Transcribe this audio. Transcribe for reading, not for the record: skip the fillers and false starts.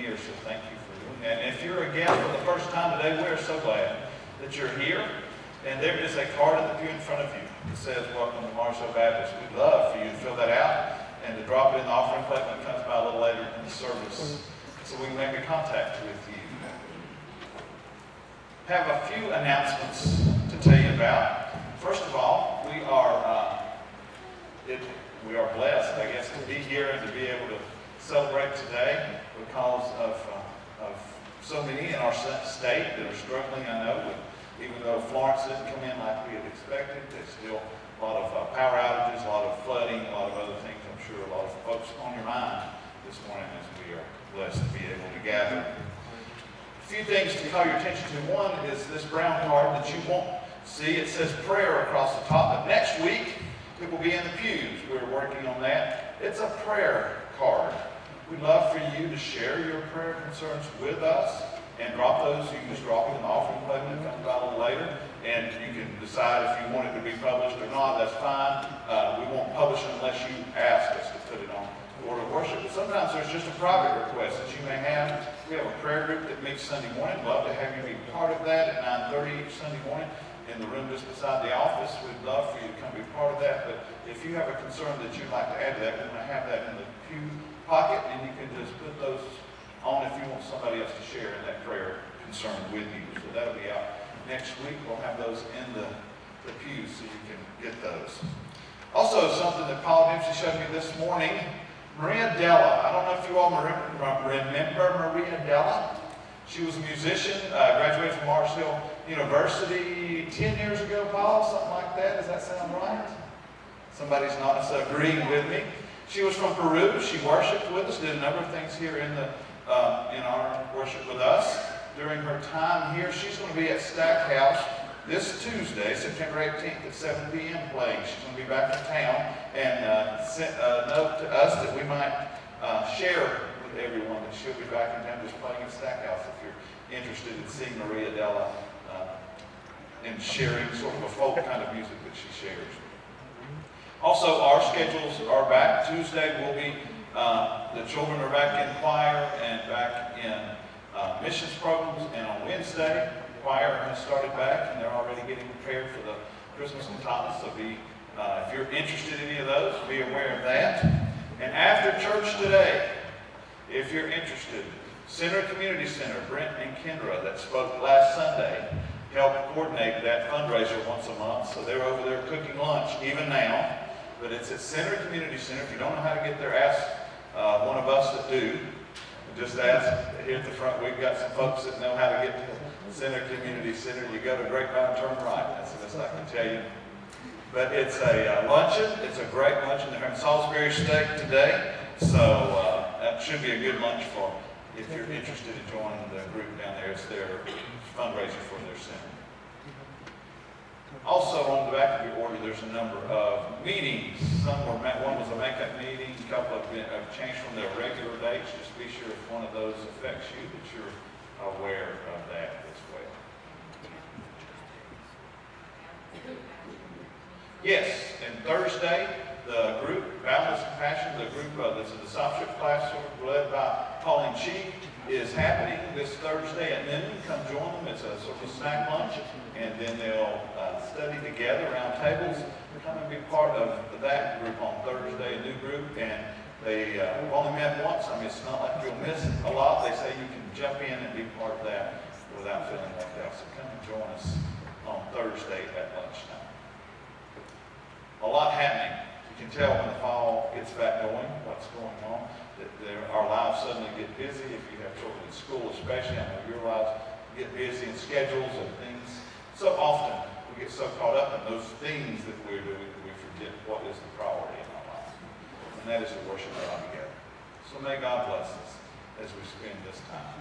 here, so thank you for doing that. And if you're a guest for the first time today, we're so glad that you're here. And there is a card in the pew in front of you that says, "Welcome to Marshall Baptist." We'd love for you to fill that out and to drop it in the offering plate when it comes by a little later in the service, so we can make a contact with you. Have a few announcements to tell you about. First of all, we are blessed, I guess, to be here and to be able to celebrate today because of so many in our state that are struggling. I know, even though Florence didn't come in like we had expected, there's still a lot of power outages, a lot of flooding, a lot of other things. I'm sure a lot of folks on your mind this morning as we are blessed to be able to gather. A few things to call your attention to. One is this brown card that you won't see. It says prayer across the top, but next week it will be in the pews. We're working on that. It's a prayer card. We'd love for you to share your prayer concerns with us and drop those. You can just drop it in the offering plate when it comes by a little later, and you can decide if you want it to be published or not. That's fine. We won't publish it unless you ask us to put it on the order of worship. But sometimes there's just a private request that you may have. We have a prayer group that meets Sunday morning. Love to have you be part of that at 9:30 each Sunday morning in the room just beside the office. We'd love for you to come be part of that. But if you have a concern that you'd like to add to that, we're going to have that in the pew pocket, and you can just put those on if you want somebody else to share in that prayer concern with you. So that'll be out next week. We'll have those in the pews so you can get those. Also, something that Paul Dempsey showed me this morning, Maria Della. I don't know if you all remember Maria Della. She was a musician, graduated from Marshall University 10 years ago, Paul, something like that. Does that sound right? Somebody's not agreeing with me. She was from Peru. She worshiped with us, did a number of things here in our worship with us. During her time here, she's going to be at Stackhouse this Tuesday, September 18th at 7 p.m. playing. She's going to be back in town and sent a note to us that we might share with everyone that she'll be back in town just playing at Stackhouse if you're interested in seeing Maria Della and sharing sort of a folk kind of music that she shares. Also, our schedules are back. Tuesday will be, the children are back in choir and back in missions programs. And on Wednesday, choir has started back and they're already getting prepared for the Christmas cantatas. So if you're interested in any of those, be aware of that. And after church today, if you're interested, Center Community Center, Brent and Kendra that spoke last Sunday, help coordinate that fundraiser once a month. So they're over there cooking lunch even now. But it's at Center Community Center. If you don't know how to get there, ask one of us that do. Just ask here at the front. We've got some folks that know how to get to Center Community Center. You go to Grapevine, turn right. That's the best I can tell you. But it's a luncheon. It's a great luncheon. They're having Salisbury steak today. So that should be a good lunch for if you're interested in joining the group down there. It's their fundraiser for their center. Also, on the back of your order, there's a number of meetings. One was a makeup meeting, a couple have changed from their regular dates. Just be sure if one of those affects you that you're aware of that as well. Yes, and Thursday, the group, Boundless Compassion, the group that's a discipleship class led by Pauline Cheek, is happening this Thursday at noon. Come join them. It's a sort of snack lunch, and then they'll study together around tables. Come and be part of that group on Thursday, a new group, and they only met once. I mean, it's not like you'll miss a lot. They say you can jump in and be part of that without feeling left out. So come and join us on Thursday at lunchtime. A lot happening. You can tell when the fall gets back going, what's going on, that our lives suddenly get busy. If you have children in school especially, I know your lives get busy in schedules and things. So often we get so caught up in those things that we're doing that we forget what is the priority in our lives. And that is to worship God together. So may God bless us as we spend this time.